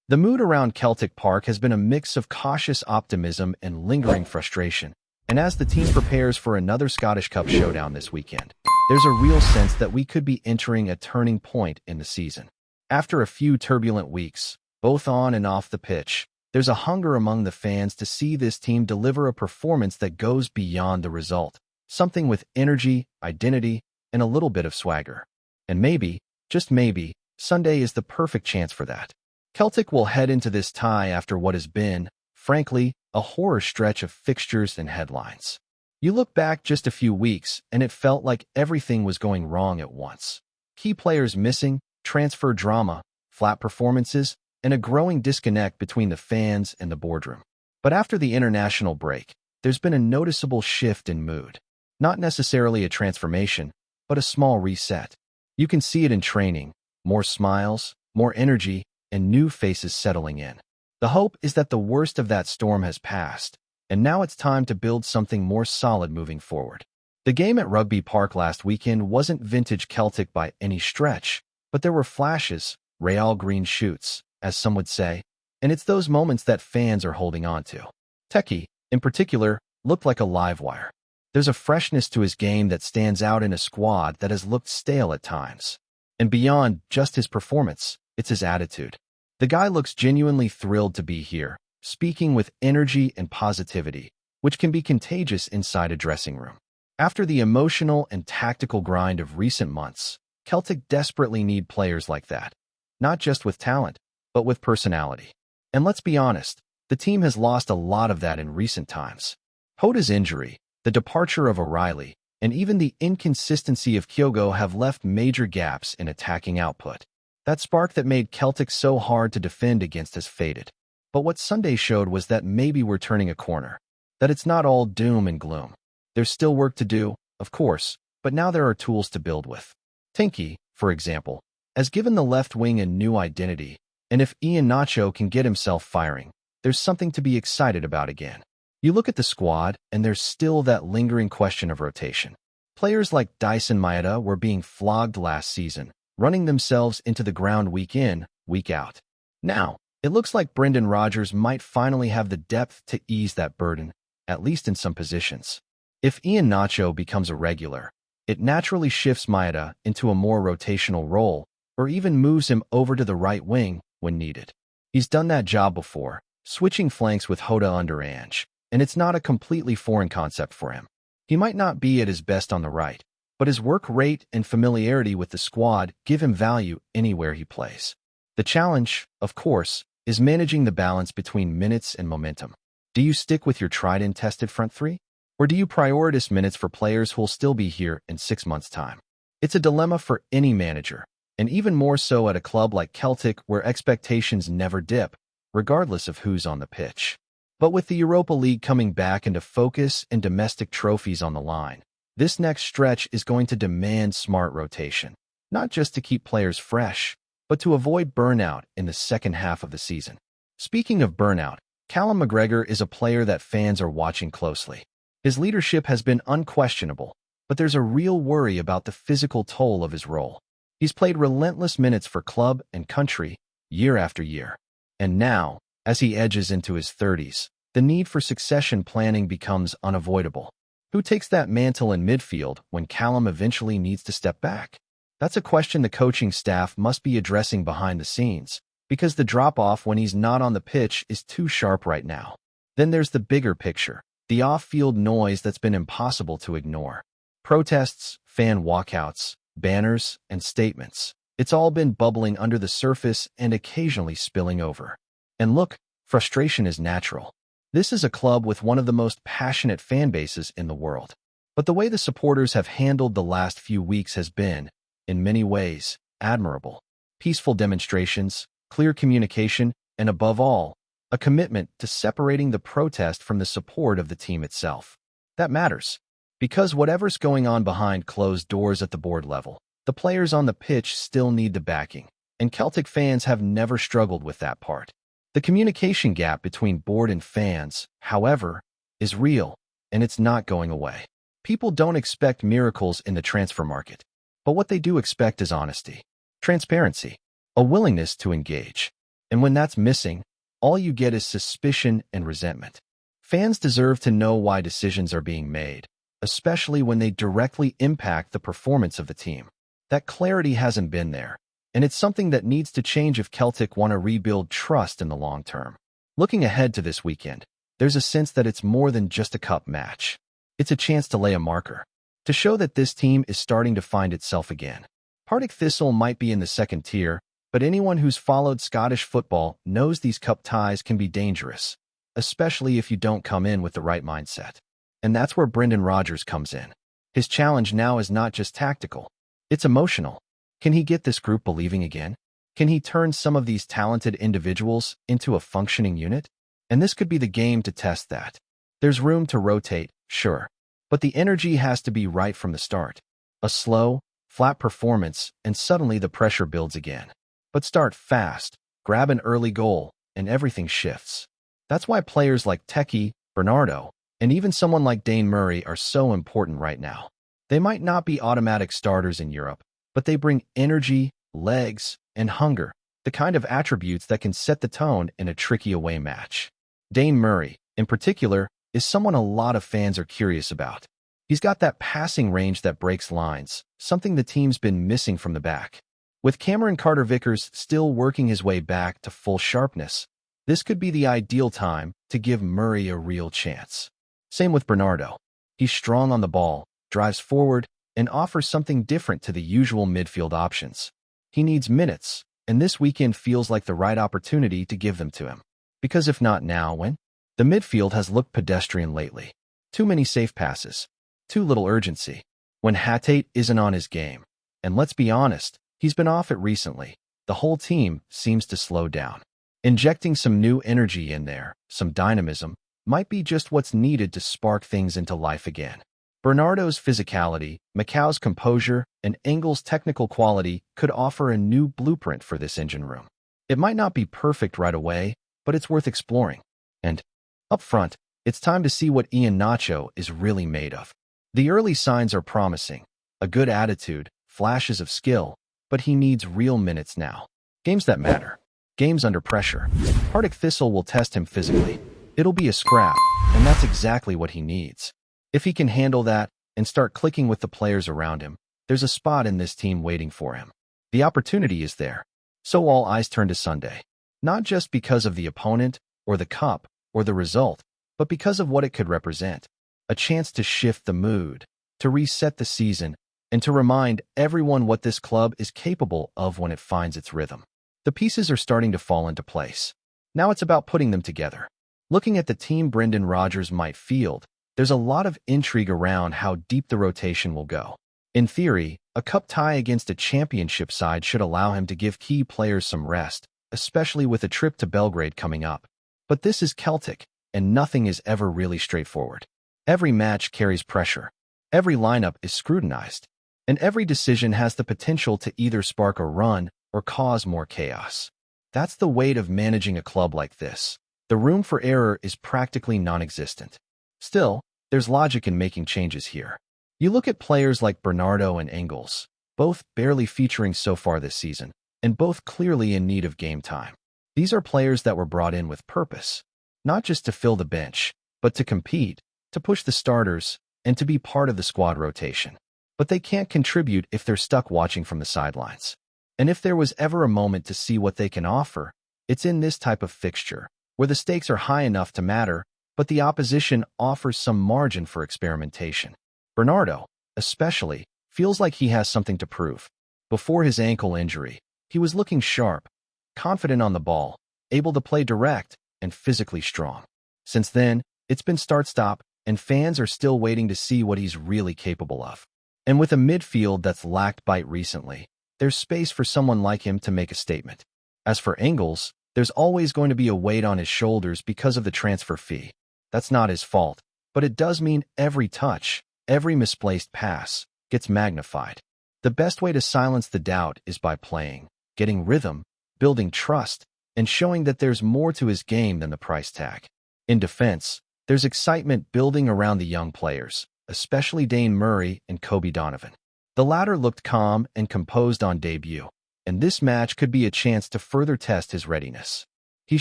The mood around Celtic Park has been a mix of cautious optimism and lingering frustration. And as the team prepares for another Scottish Cup showdown this weekend, there's a real sense that we could be entering a turning point in the season. After a few turbulent weeks, both on and off the pitch, there's a hunger among the fans to see this team deliver a performance that goes beyond the result. Something with energy, identity, and a little bit of swagger. And maybe, just maybe, Sunday is the perfect chance for that. Celtic will head into this tie after what has been, frankly, a horror stretch of fixtures and headlines. You look back just a few weeks, and it felt like everything was going wrong at once. Key players missing, transfer drama, flat performances, and a growing disconnect between the fans and the boardroom. But after the international break, there's been a noticeable shift in mood. Not necessarily a transformation, but a small reset. You can see it in training, more smiles, more energy, and new faces settling in. The hope is that the worst of that storm has passed, and now it's time to build something more solid moving forward. The game at Rugby Park last weekend wasn't vintage Celtic by any stretch, but there were flashes, real green shoots, as some would say, and it's those moments that fans are holding on to. Teki, in particular, looked like a live wire. There's a freshness to his game that stands out in a squad that has looked stale at times. And beyond just his performance, it's his attitude. The guy looks genuinely thrilled to be here, speaking with energy and positivity, which can be contagious inside a dressing room. After the emotional and tactical grind of recent months, Celtic desperately need players like that. Not just with talent, but with personality. And let's be honest, the team has lost a lot of that in recent times. Hoda's injury, the departure of O'Reilly, and even the inconsistency of Kyogo have left major gaps in attacking output. That spark that made Celtic so hard to defend against has faded. But what Sunday showed was that maybe we're turning a corner. That it's not all doom and gloom. There's still work to do, of course, but now there are tools to build with. Tinky, for example, has given the left wing a new identity, and if Ian Nacho can get himself firing, there's something to be excited about again. You look at the squad, and there's still that lingering question of rotation. Players like Dyson Maeda were being flogged last season, running themselves into the ground week in, week out. Now, it looks like Brendan Rodgers might finally have the depth to ease that burden, at least in some positions. If Ian Nacho becomes a regular, it naturally shifts Maeda into a more rotational role, or even moves him over to the right wing when needed. He's done that job before, switching flanks with Hoda under Ange, and it's not a completely foreign concept for him. He might not be at his best on the right, but his work rate and familiarity with the squad give him value anywhere he plays. The challenge, of course, is managing the balance between minutes and momentum. Do you stick with your tried-and-tested front three? Or do you prioritize minutes for players who'll still be here in 6 months' time? It's a dilemma for any manager, and even more so at a club like Celtic where expectations never dip, regardless of who's on the pitch. But with the Europa League coming back into focus and domestic trophies on the line, this next stretch is going to demand smart rotation, not just to keep players fresh, but to avoid burnout in the second half of the season. Speaking of burnout, Callum McGregor is a player that fans are watching closely. His leadership has been unquestionable, but there's a real worry about the physical toll of his role. He's played relentless minutes for club and country, year after year. And now, as he edges into his 30s, the need for succession planning becomes unavoidable. Who takes that mantle in midfield when Callum eventually needs to step back? That's a question the coaching staff must be addressing behind the scenes, because the drop-off when he's not on the pitch is too sharp right now. Then there's the bigger picture, the off-field noise that's been impossible to ignore. Protests, fan walkouts, banners, and statements. It's all been bubbling under the surface and occasionally spilling over. And look, frustration is natural. This is a club with one of the most passionate fan bases in the world. But the way the supporters have handled the last few weeks has been, in many ways, admirable. Peaceful demonstrations, clear communication, and above all, a commitment to separating the protest from the support of the team itself. That matters, because whatever's going on behind closed doors at the board level, the players on the pitch still need the backing, and Celtic fans have never struggled with that part. The communication gap between board and fans, however, is real, and it's not going away. People don't expect miracles in the transfer market, but what they do expect is honesty, transparency, a willingness to engage. And when that's missing, all you get is suspicion and resentment. Fans deserve to know why decisions are being made, especially when they directly impact the performance of the team. That clarity hasn't been there, and it's something that needs to change if Celtic want to rebuild trust in the long term. Looking ahead to this weekend, there's a sense that it's more than just a cup match. It's a chance to lay a marker, to show that this team is starting to find itself again. Partick Thistle might be in the second tier, but anyone who's followed Scottish football knows these cup ties can be dangerous, especially if you don't come in with the right mindset. And that's where Brendan Rodgers comes in. His challenge now is not just tactical, it's emotional. Can he get this group believing again? Can he turn some of these talented individuals into a functioning unit? And this could be the game to test that. There's room to rotate, sure, but the energy has to be right from the start. A slow, flat performance, and suddenly the pressure builds again. But start fast, grab an early goal, and everything shifts. That's why players like Teki, Bernardo, and even someone like Dane Murray are so important right now. They might not be automatic starters in Europe, but they bring energy, legs, and hunger, the kind of attributes that can set the tone in a tricky away match. Dane Murray, in particular, is someone a lot of fans are curious about. He's got that passing range that breaks lines, something the team's been missing from the back. With Cameron Carter-Vickers still working his way back to full sharpness, this could be the ideal time to give Murray a real chance. Same with Bernardo. He's strong on the ball, drives forward, and offers something different to the usual midfield options. He needs minutes, and this weekend feels like the right opportunity to give them to him. Because if not now, when? The midfield has looked pedestrian lately. Too many safe passes. Too little urgency. When Hatate isn't on his game. And let's be honest, he's been off it recently. The whole team seems to slow down. Injecting some new energy in there, some dynamism, might be just what's needed to spark things into life again. Bernardo's physicality, Macau's composure, and Engels' technical quality could offer a new blueprint for this engine room. It might not be perfect right away, but it's worth exploring. And, up front, it's time to see what Ian Nacho is really made of. The early signs are promising. A good attitude, flashes of skill, but he needs real minutes now. Games that matter. Games under pressure. Partick Thistle will test him physically. It'll be a scrap, and that's exactly what he needs. If he can handle that and start clicking with the players around him, there's a spot in this team waiting for him. The opportunity is there. So all eyes turn to Sunday. Not just because of the opponent, or the cup, or the result, but because of what it could represent. A chance to shift the mood, to reset the season, and to remind everyone what this club is capable of when it finds its rhythm. The pieces are starting to fall into place. Now it's about putting them together. Looking at the team Brendan Rodgers might field, there's a lot of intrigue around how deep the rotation will go. In theory, a cup tie against a championship side should allow him to give key players some rest, especially with a trip to Belgrade coming up. But this is Celtic, and nothing is ever really straightforward. Every match carries pressure. Every lineup is scrutinized. And every decision has the potential to either spark a run or cause more chaos. That's the weight of managing a club like this. The room for error is practically non-existent. Still, there's logic in making changes here. You look at players like Bernardo and Engels, both barely featuring so far this season, and both clearly in need of game time. These are players that were brought in with purpose, not just to fill the bench, but to compete, to push the starters, and to be part of the squad rotation. But they can't contribute if they're stuck watching from the sidelines. And if there was ever a moment to see what they can offer, it's in this type of fixture, where the stakes are high enough to matter, but the opposition offers some margin for experimentation. Bernardo, especially, feels like he has something to prove. Before his ankle injury, he was looking sharp, confident on the ball, able to play direct, and physically strong. Since then, it's been start-stop, and fans are still waiting to see what he's really capable of. And with a midfield that's lacked bite recently, there's space for someone like him to make a statement. As for Engels, there's always going to be a weight on his shoulders because of the transfer fee. That's not his fault, but it does mean every touch, every misplaced pass, gets magnified. The best way to silence the doubt is by playing, getting rhythm, building trust, and showing that there's more to his game than the price tag. In defense, there's excitement building around the young players, especially Dane Murray and Kobe Donovan. The latter looked calm and composed on debut, and this match could be a chance to further test his readiness. He's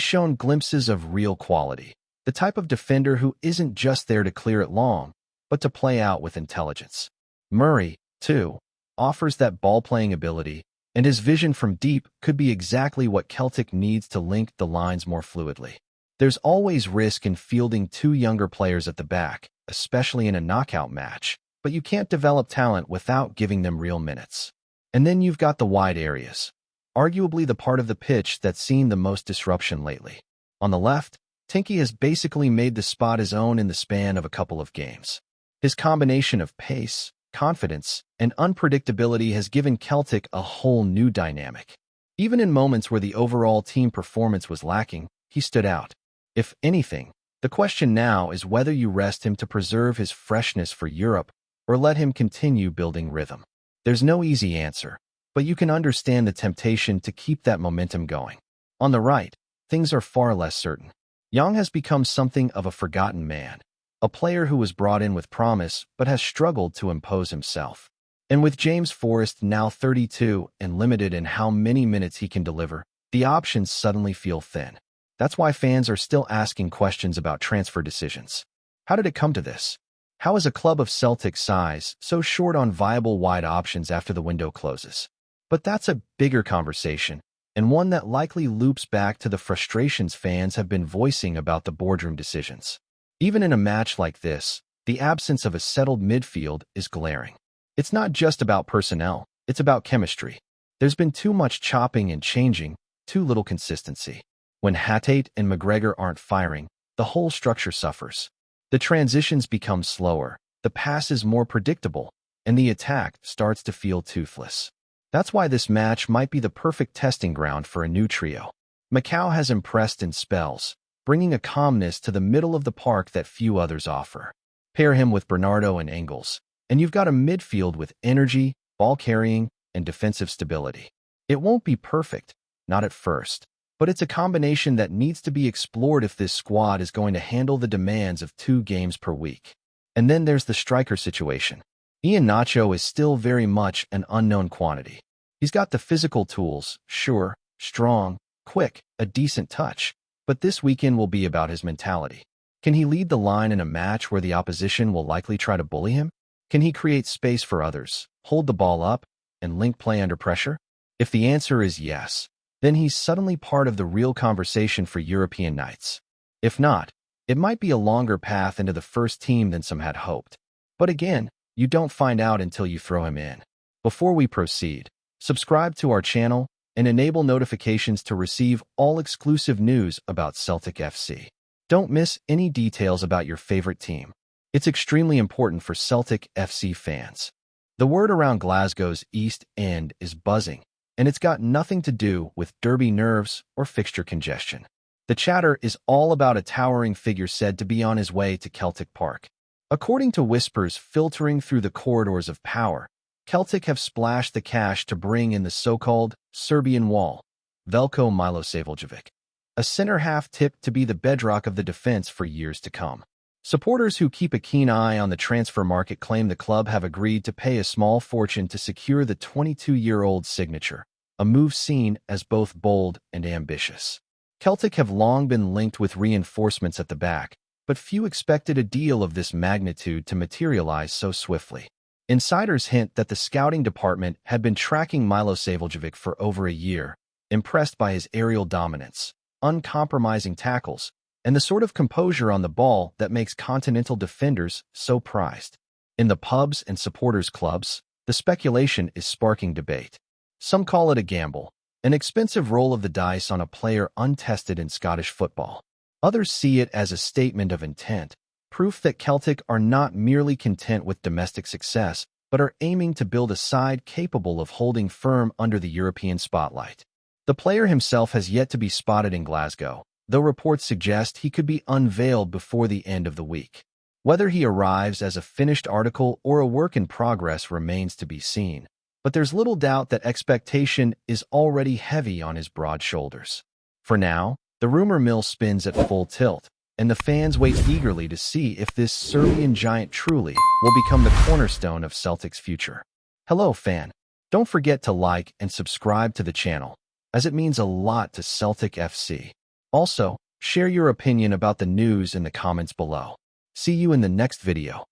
shown glimpses of real quality, the type of defender who isn't just there to clear it long, but to play out with intelligence. Murray, too, offers that ball-playing ability, and his vision from deep could be exactly what Celtic needs to link the lines more fluidly. There's always risk in fielding two younger players at the back, especially in a knockout match, but you can't develop talent without giving them real minutes. And then you've got the wide areas, arguably the part of the pitch that's seen the most disruption lately. On the left, Tinky has basically made the spot his own in the span of a couple of games. His combination of pace, confidence, and unpredictability has given Celtic a whole new dynamic. Even in moments where the overall team performance was lacking, he stood out. If anything, the question now is whether you rest him to preserve his freshness for Europe or let him continue building rhythm. There's no easy answer, but you can understand the temptation to keep that momentum going. On the right, things are far less certain. Young has become something of a forgotten man, a player who was brought in with promise but has struggled to impose himself. And with James Forrest now 32 and limited in how many minutes he can deliver, the options suddenly feel thin. That's why fans are still asking questions about transfer decisions. How did it come to this? How is a club of Celtic size so short on viable wide options after the window closes? But that's a bigger conversation, and one that likely loops back to the frustrations fans have been voicing about the boardroom decisions. Even in a match like this, the absence of a settled midfield is glaring. It's not just about personnel, it's about chemistry. There's been too much chopping and changing, too little consistency. When Hatate and McGregor aren't firing, the whole structure suffers. The transitions become slower, the pass is more predictable, and the attack starts to feel toothless. That's why this match might be the perfect testing ground for a new trio. Macau has impressed in spells, bringing a calmness to the middle of the park that few others offer. Pair him with Bernardo and Engels, and you've got a midfield with energy, ball carrying, and defensive stability. It won't be perfect, not at first, but it's a combination that needs to be explored if this squad is going to handle the demands of 2 games per week. And then there's the striker situation. Iheanacho is still very much an unknown quantity. He's got the physical tools, sure, strong, quick, a decent touch, but this weekend will be about his mentality. Can he lead the line in a match where the opposition will likely try to bully him? Can he create space for others, hold the ball up, and link play under pressure? If the answer is yes, then he's suddenly part of the real conversation for European nights. If not, it might be a longer path into the first team than some had hoped. But again, you don't find out until you throw him in. Before we proceed, subscribe to our channel and enable notifications to receive all exclusive news about Celtic FC. Don't miss any details about your favorite team. It's extremely important for Celtic FC fans. The word around Glasgow's East End is buzzing, and it's got nothing to do with derby nerves or fixture congestion. The chatter is all about a towering figure said to be on his way to Celtic Park. According to whispers filtering through the corridors of power, Celtic have splashed the cash to bring in the so-called Serbian wall, VELJKO MILOSAVLJEVIC, a center-half tipped to be the bedrock of the defense for years to come. Supporters who keep a keen eye on the transfer market claim the club have agreed to pay a small fortune to secure the 22-year-old signature, a move seen as both bold and ambitious. Celtic have long been linked with reinforcements at the back, but few expected a deal of this magnitude to materialize so swiftly. Insiders hint that the scouting department had been tracking MILOSAVLJEVIC for over a year, impressed by his aerial dominance, uncompromising tackles, and the sort of composure on the ball that makes continental defenders so prized. In the pubs and supporters clubs, the speculation is sparking debate. Some call it a gamble, an expensive roll of the dice on a player untested in Scottish football. Others see it as a statement of intent, proof that Celtic are not merely content with domestic success, but are aiming to build a side capable of holding firm under the European spotlight. The player himself has yet to be spotted in Glasgow, though reports suggest he could be unveiled before the end of the week. Whether he arrives as a finished article or a work in progress remains to be seen, but there's little doubt that expectation is already heavy on his broad shoulders. For now, the rumor mill spins at full tilt, and the fans wait eagerly to see if this Serbian giant truly will become the cornerstone of Celtic's future. Hello, fan. Don't forget to like and subscribe to the channel, as it means a lot to Celtic FC. Also, share your opinion about the news in the comments below. See you in the next video.